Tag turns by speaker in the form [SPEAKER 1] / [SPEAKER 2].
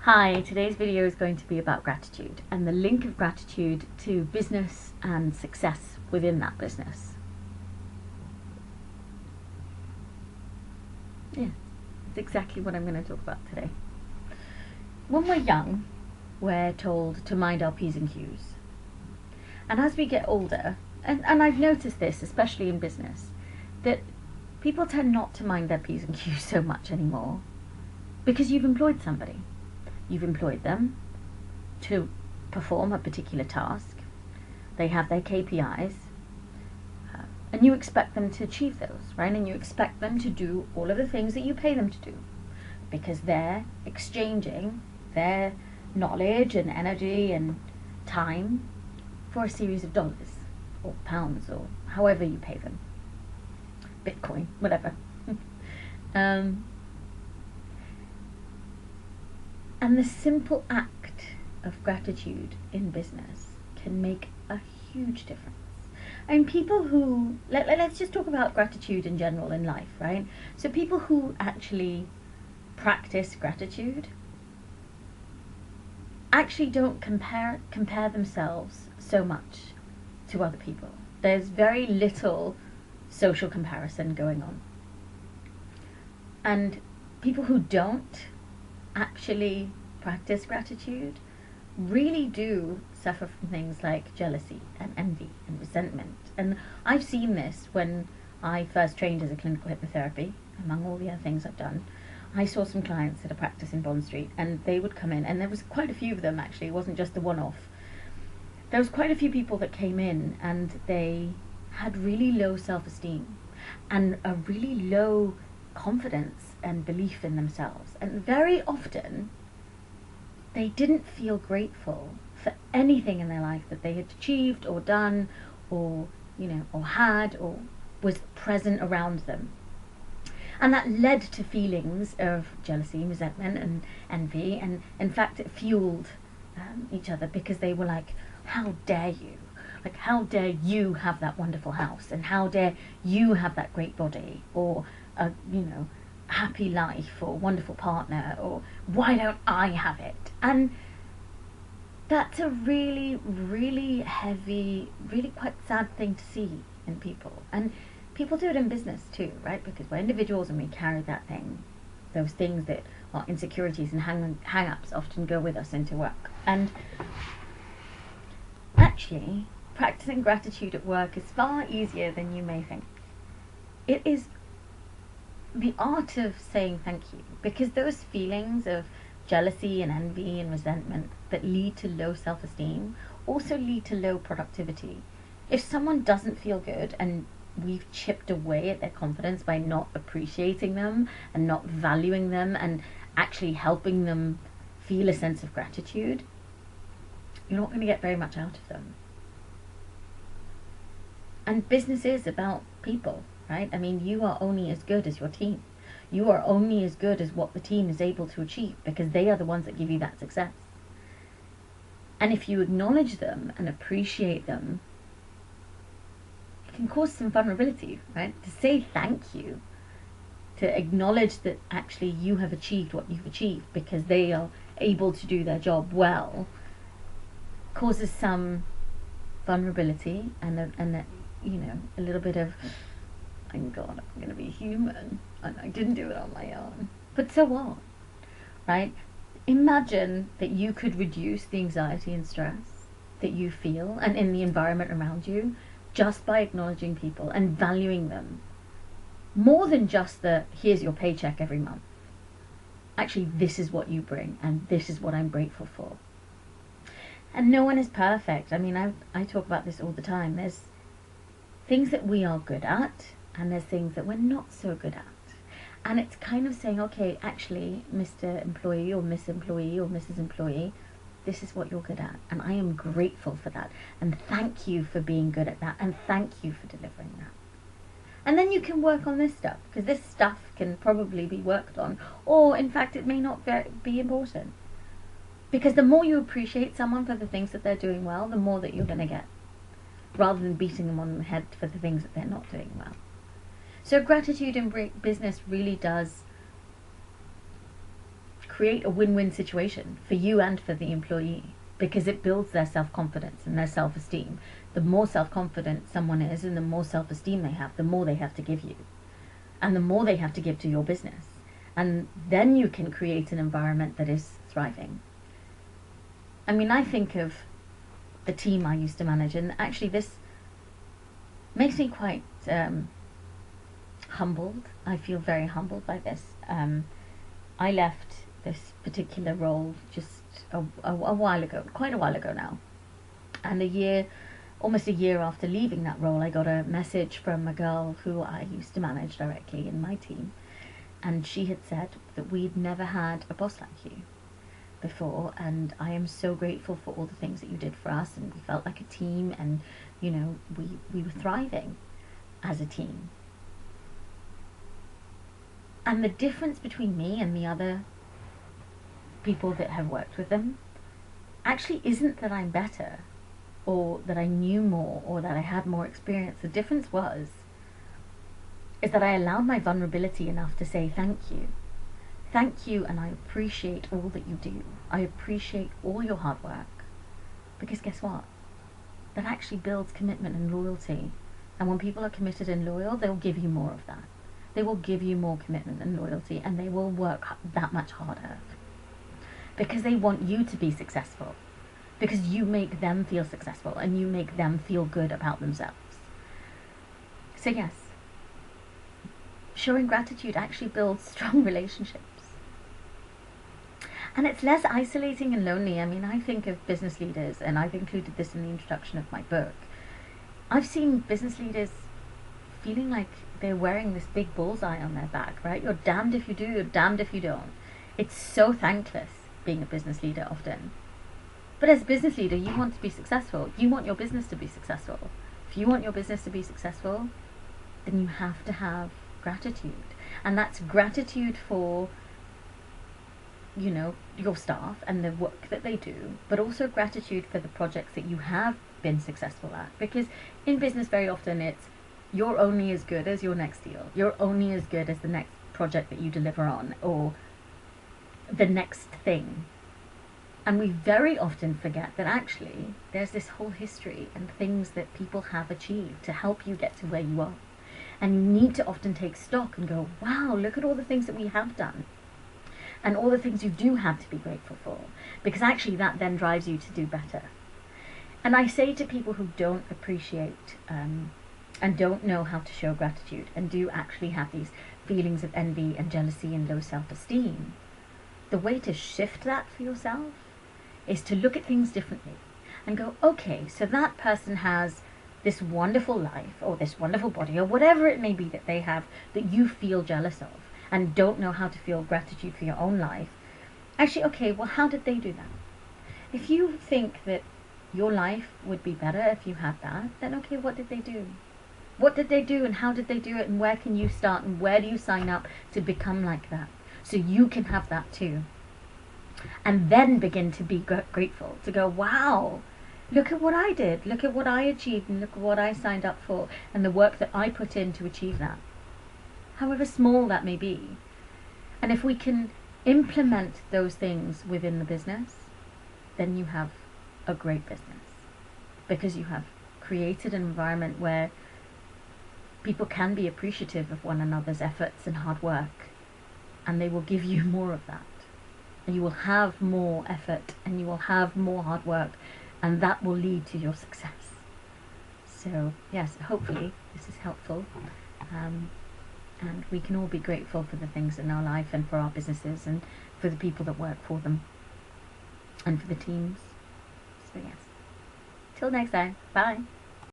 [SPEAKER 1] Hi, today's video is going to be about gratitude and the link of gratitude to business and success within that business. Yeah, it's exactly what I'm going to talk about today. When we're young, we're told to mind our P's and Q's. And as we get older, and I've noticed this, especially in business, that people tend not to mind their P's and Q's so much anymore because you've employed somebody. You've employed them to perform a particular task. They have their KPIs, and you expect them to achieve those, right? And you expect them to do all of the things that you pay them to do because they're exchanging their knowledge and energy and time for a series of dollars or pounds or however you pay them. Bitcoin, whatever. And the simple act of gratitude in business can make a huge difference. And people who, let's just talk about gratitude in general in life, right? So people who actually practice gratitude actually don't compare themselves so much to other people. There's very little social comparison going on. And people who don't actually practice gratitude really do suffer from things like jealousy and envy and resentment. And I've seen this when I first trained as a clinical hypnotherapy, among all the other things I've done. I saw some clients at a practice in Bond Street, and they would come in, and there was quite a few of them actually, it wasn't just the one-off. There was quite a few people that came in and they had really low self-esteem and a really low confidence and belief in themselves, and very often they didn't feel grateful for anything in their life that they had achieved or done or or had or was present around them. And that led to feelings of jealousy, resentment and envy, and in fact it fueled each other, because they were like, how dare you, like, how dare you have that wonderful house, and how dare you have that great body, or a happy life, or wonderful partner, or why don't I have it? And that's a really, really heavy, really quite sad thing to see in people. And people do it in business too, right? Because we're individuals and we carry that thing, those things that are insecurities and hang-ups often go with us into work. And actually, practicing gratitude at work is far easier than you may think. It is the art of saying thank you, because those feelings of jealousy and envy and resentment that lead to low self-esteem also lead to low productivity. If someone doesn't feel good and we've chipped away at their confidence by not appreciating them and not valuing them and actually helping them feel a sense of gratitude, you're not going to get very much out of them. And business is about people, right? I mean, you are only as good as your team. You are only as good as what the team is able to achieve, because they are the ones that give you that success. And if you acknowledge them and appreciate them, it can cause some vulnerability, right? To say thank you, to acknowledge that actually you have achieved what you've achieved because they are able to do their job well, causes some vulnerability and a little bit of, oh God, I'm going to be human, and I didn't do it on my own. But so what, right? Imagine that you could reduce the anxiety and stress that you feel and in the environment around you just by acknowledging people and valuing them. More than just the, here's your paycheck every month. Actually, this is what you bring, and this is what I'm grateful for. And no one is perfect. I mean, I talk about this all the time. There's things that we are good at, and there's things that we're not so good at. And it's kind of saying, okay, actually, Mr. Employee or Miss Employee or Mrs. Employee, this is what you're good at, and I am grateful for that, and thank you for being good at that, and thank you for delivering that. And then you can work on this stuff, because this stuff can probably be worked on, or in fact it may not be important. Because the more you appreciate someone for the things that they're doing well, the more that you're going to get, rather than beating them on the head for the things that they're not doing well. So gratitude in business really does create a win-win situation for you and for the employee, because it builds their self-confidence and their self-esteem. The more self-confident someone is and the more self-esteem they have, the more they have to give you and the more they have to give to your business. And then you can create an environment that is thriving. I mean, I think of the team I used to manage, and actually this makes me quite humbled. I feel very humbled by this. I left this particular role just a while ago, quite a while ago now. And almost a year after leaving that role, I got a message from a girl who I used to manage directly in my team. And she had said that we'd never had a boss like you before, and I am so grateful for all the things that you did for us, and we felt like a team, and you know, we were thriving as a team. And the difference between me and the other people that have worked with them actually isn't that I'm better or that I knew more or that I had more experience. The difference is that I allowed my vulnerability enough to say thank you. Thank you, and I appreciate all that you do. I appreciate all your hard work. Because guess what? That actually builds commitment and loyalty. And when people are committed and loyal, they'll give you more of that. They will give you more commitment and loyalty, and they will work that much harder. Because they want you to be successful. Because you make them feel successful, and you make them feel good about themselves. So yes, showing gratitude actually builds strong relationships. And it's less isolating and lonely. I mean, I think of business leaders, and I've included this in the introduction of my book. I've seen business leaders feeling like they're wearing this big bullseye on their back, right? You're damned if you do, you're damned if you don't. It's so thankless being a business leader often. But as a business leader, you want to be successful. You want your business to be successful. If you want your business to be successful, then you have to have gratitude. And that's gratitude for, you know, your staff and the work that they do, but also gratitude for the projects that you have been successful at. Because in business, very often it's you're only as good as your next deal. You're only as good as the next project that you deliver on, or the next thing. And we very often forget that actually there's this whole history and things that people have achieved to help you get to where you are. And you need to often take stock and go, wow, look at all the things that we have done. And all the things you do have to be grateful for. Because actually that then drives you to do better. And I say to people who don't appreciate and don't know how to show gratitude, and do actually have these feelings of envy and jealousy and low self-esteem, the way to shift that for yourself is to look at things differently and go, okay, so that person has this wonderful life or this wonderful body or whatever it may be that they have that you feel jealous of and don't know how to feel gratitude for your own life. Actually, okay, well, how did they do that? If you think that your life would be better if you had that, then okay, what did they do? What did they do, and how did they do it, and where can you start, and where do you sign up to become like that so you can have that too? And then begin to be grateful, to go, wow, look at what I did, look at what I achieved, and look at what I signed up for, and the work that I put in to achieve that, however small that may be. And if we can implement those things within the business, then you have a great business, because you have created an environment where people can be appreciative of one another's efforts and hard work, and they will give you more of that. And you will have more effort, and you will have more hard work, and that will lead to your success. So yes, hopefully this is helpful, and we can all be grateful for the things in our life and for our businesses and for the people that work for them and for the teams. So yes, till next time, bye.